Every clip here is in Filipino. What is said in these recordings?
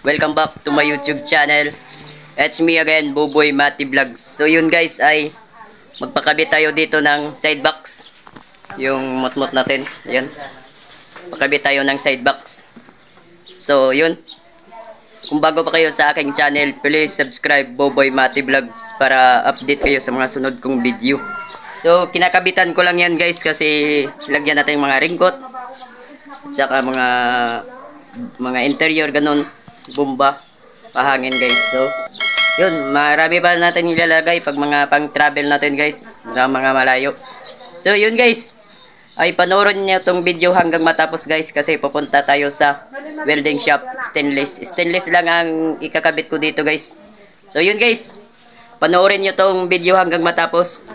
Welcome back to my YouTube channel. It's me again, Boboy Mati Vlogs. So yun guys ay magpakabit tayo dito ng side box. Yung motmot natin. Ayan. Pakabit tayo ng side box. So yun. Kung bago pa kayo sa aking channel, please subscribe Boboy Mati Vlogs para update kayo sa mga sunod kong video. So kinakabitan ko lang yan guys kasi lagyan natin yung mga ringkot. Tsaka mga interior ganun, bomba, pahangin guys. So yun, marami pa natin ilalagay pag mga pang travel natin guys, sa mga malayo. So yun guys, ay panoorin niyo tong video hanggang matapos guys kasi pupunta tayo sa welding shop. Stainless lang ang ikakabit ko dito guys. So yun guys, panoorin niyo tong video hanggang matapos.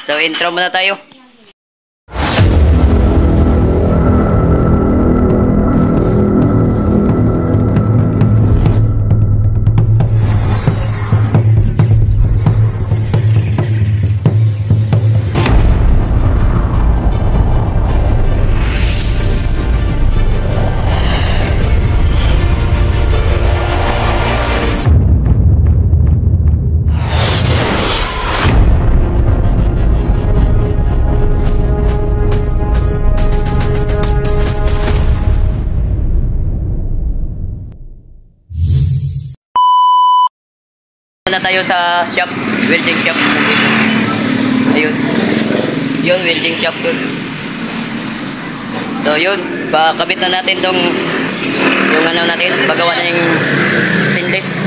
So intro muna tayo. Na tayo sa shop, welding shop. Ayun. Yun, welding shop dun. So yun, pakabit na natin tong yung ano natin, pagawa na yung stainless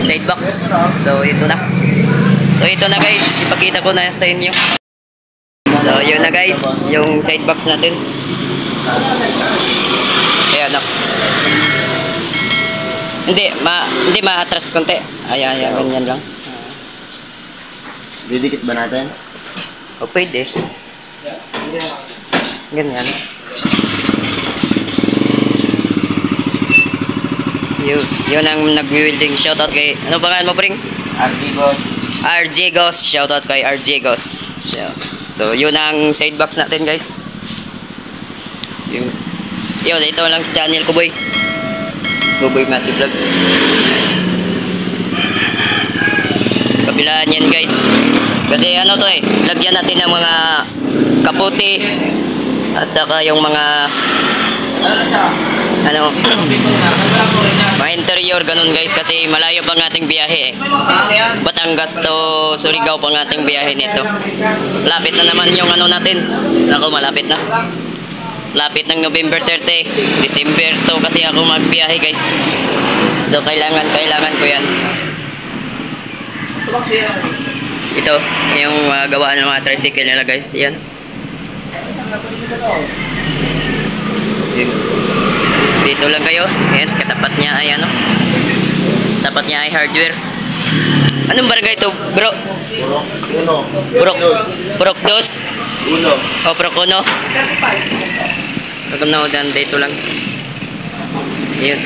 side box. So ito na. So ito na guys, ipakita ko na sa inyo. So yun na guys, yung side box natin. Ayan na. Hindi ma-atras konti. Ayan, ganyan lang. Didikit ba natin? O pwede. Ganyan. Yun ang nag-welding. Shoutout kay, ano pangalan mo pring? RJ Goss. Shoutout kay RJ Goss. So yun ang side box natin guys. Yun, ito lang channel ko boy. Boboy Mati Vlogs. Kabilaan yan guys. Kasi ano to lagyan natin ng mga kaputi at saka yung mga ano mga interior ganun guys kasi malayo pang ating biyahe Batangas to Surigao pang ating biyahe nito. Lapit na naman yung ano natin. Ako malapit na. Lapit ng November 30, December to kasi ako magbiyahe guys. So kailangan ko yan. Ito, yung gawaan ng mga tricycle nila guys. Yan. Dito lang kayo. Yan, katapat niya ay ano. Tapat niya ay hardware. Anong barangay ito bro? Purok 2? O Purok 1? Pagkano dan dito lang. Ayun.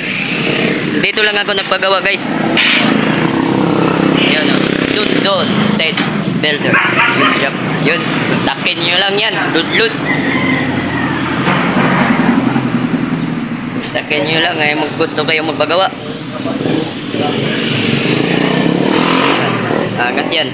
Dito lang ako nagpagawa guys. Ayun o. Doon. Side builders. Good job. Yun. Takin nyo lang yan. Ludlud. Takin nyo lang. Ay gusto kayo magpagawa. Angas yan.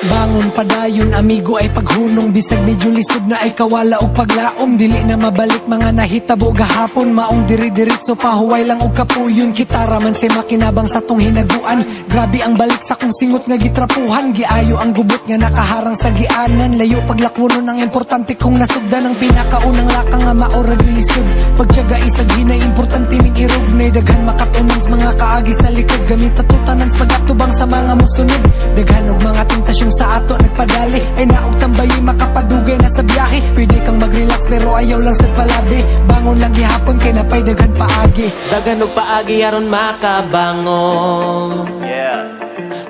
Bangon padayon amigo ay paghunong bisag medyo lisod na ay kawala og paglaom dili na mabalik mga nahitabo gahapon maong diri-diritso pahuway lang og kapuyon kitara man say makinabang sa tong hinaguan grabe ang balik sa kong singot nga gitrapuhan giayo ang gubot nga nakaharang sa gianan layo paglakwonon ang importante kong nasugdan ang pinakaunang laka nga maora gilisod pagtiyaga isag hinay importante ning irog nay daghan makatunong mga kaagi sa likod gamit atutanan pagatubang sa mga musunod daghan og mga tentasyon sa ato nagpadali ay naog tambayi makapadugay na sa biyahe pwede kang mag-relax pero ayaw lang sa palabi bangon lang gihapon kay napay daghan paagi daghan og paagi aron makabangon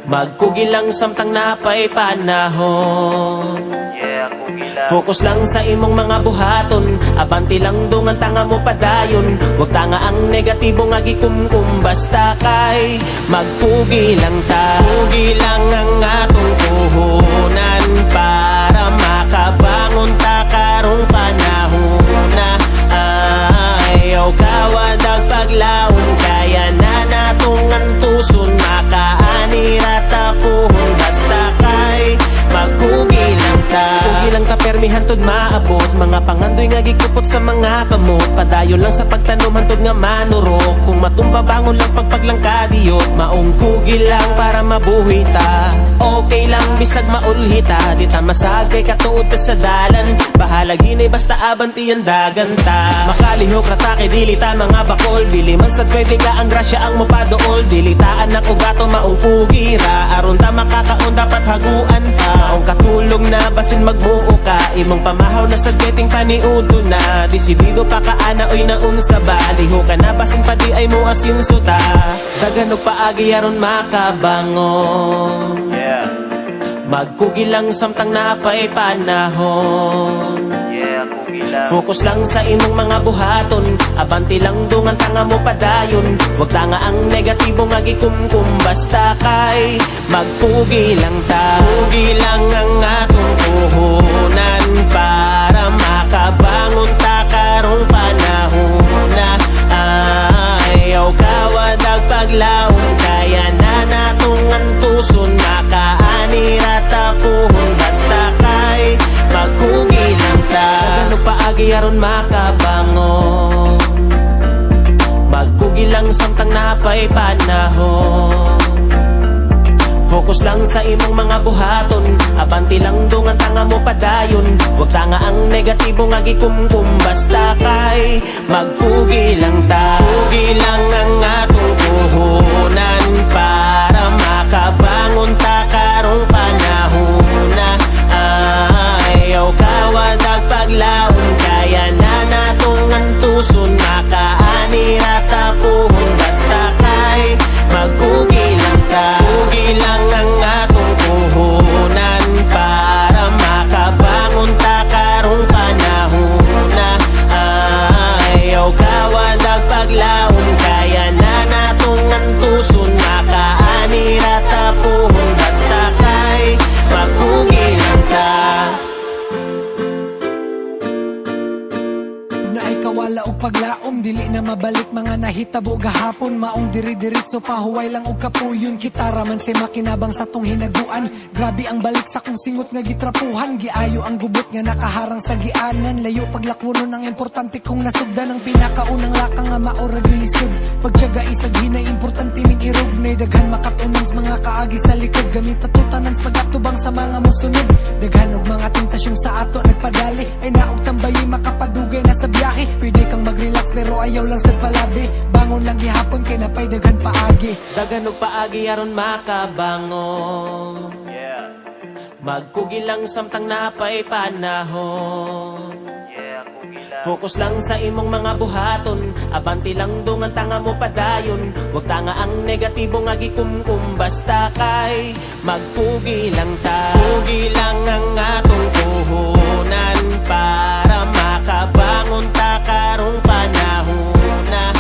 magkugi lang samtang napay panahon Focus lang sa imong mga buhaton, abanti lang dong ang tanga mo padayon. Huwag tanga ang negatibo nga gikumkum, basta kay magpugi lang ta. Pugi lang ang atong puhunan para makabangon ta karong panahon na. Ayaw kawadag paglaon, kaya na natong antuson, makaanira tapuhon, basta kay magkugi lang ta. Kugi lang ta permi hantod maabot, mga pangandoy nga gikupot sa mga kamot. Padayon lang sa pagtanom hantod nga manurok, kung matumba bangon lang pagpaglangkadiyot. Maong kugi lang para mabuhi ta, okay lang bisag maulhita. Di ta masagay katuod ta sa dalan, bahala ginay basta abanti ang dagan ta. Makalihok ratake dili ta mga bakol, dili man sad pwede ka ang grasya ang mopadool. Dilitaan na ugato maong kugi ra, aron ta makakaon dapat haguan ta. Maong katulong na basin magmuo ka, imong pamahaw na sa getting paniudo na. Desidido pa kaana oy naunsa ba, liho ka na basin pa di ay mo asinsuta. Daganog paagi aron makabangon, magkugi lang samtang napay panahon. Focus lang sa imong mga buhaton, abanti lang dong ang tanga mo padayon. Huwag tanga ang negatibo nga gikumkum, basta kay magpugi lang ta. Pugi lang ang atong puhunan para makabangon ta karong panahon na. Ayaw kawadag paglaon, kaya na natong antuson, makaanira tapuhon, basta kay magkugi lang ta. Ano paagi aron makabangon, magkugi lang samtang napay panahon. Focus lang sa imong mga buhaton, abanti lang dong ang tanga mo padayon. Huwag tanga ang negatibo nga gikumkum, basta kay magpugi lang ta. Pugi lang ang atong puhunan para makabangon ta karong panahon na. Ayaw kawadag paglaon, kaya na natong antuson, makaanira tapuhon, basta kay magkugi lang ta. Pugi lang ang atong puhunan para makabangon ta karong panahon na. Ayaw kawadag paglaon, kaya na natong antuson, makaanira tapuhon, basta kay magkugi lang ta. Kawala og paglaom, dili na mabalik mga nahitabo gahapon. Maong diri-diritso pahuway lang og kapuyon, kitara man say makinabang sa tong hinaguan. Grabe ang balik sa kong singot nga gitrapuhan, giayo ang gubot nga nakaharang sa gianan. Layo paglakwonon ang importante kong nasugdan, ang pinakaunang lakang nga maora gilisod. Pagtiyaga isag hinay importante ning irog, nay daghan makatunang sa mga kaagi sa likod. Gamit atutanan pagatubang sa mga musunod, daghan og mga tentasyong sa ato nagpadali. Ay naog tambayi makapadugay na sa biyahe. Pwede kang mag-relax pero ayaw lang sa palabi, bangon lang gihapon kay napay daghan paagi. Daghan og paagi aron makabangon, magkugi lang samtang napay panahon. Focus lang sa imong mga buhaton, abanti lang dong ang tanga mo padayon. Huwag tanga ang negatibo nga gikumkum, basta kay magpugi lang ta. Pugi lang ang atong puhunan para makabangon ta karong panahon na.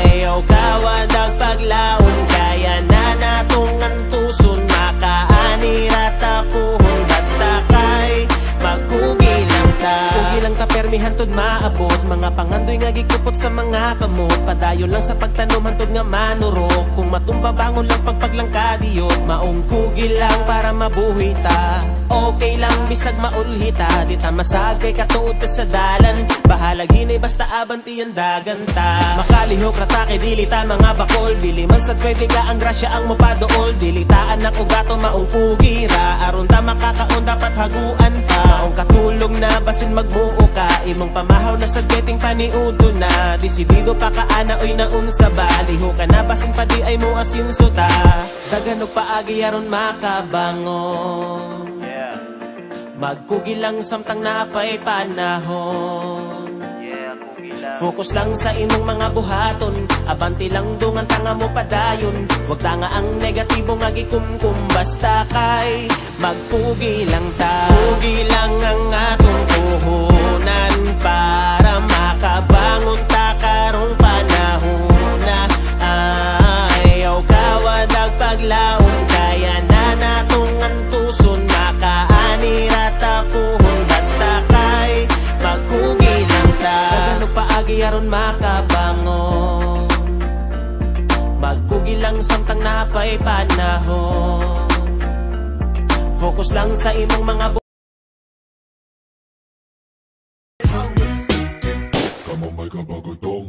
Ayaw kawadag paglaon, kaya na natong antuson, makaanira tapuhon, basta kay magkugi lang ta. Kugi lang ta permi hantod maabot, mga pangandoy nga gikupot sa mga kamot. Padayon lang sa pagtanom hantod nga manurok, kung matumba bangon lang pagpaglangkadiyot. Maong kugi lang para mabuhi ta, okay lang bisag maulhita. Di ta masagay katuod ta sa dalan, bahala ginay basta abanti ang dagan ta. Makalihok ratake dili ta mga bakol, dili man sad pwede ka ang grasya ang mopadool. Dilitaan na ugato maong kugi ra, aron ta makakaon dapat haguan ta. Maong katulong na basin magmuo ka, imong pamahaw na sa getting paniudo na. Desidido pa kaana oy naunsa ba, liho ka na basin pa di ay mo asinsuta. Daghan og paagi aron makabangon, magkugi lang samtang napay panahon. Focus lang sa imong mga buhaton, abanti lang dong ang tanga mo padayon. Huwag tanga ang negatibo nga gikumkum, basta kay magpugi lang ta. Pugi lang makabangon. Magkugi lang samtang napay panahon. Focus lang sa imong mga Kamo may kabagotong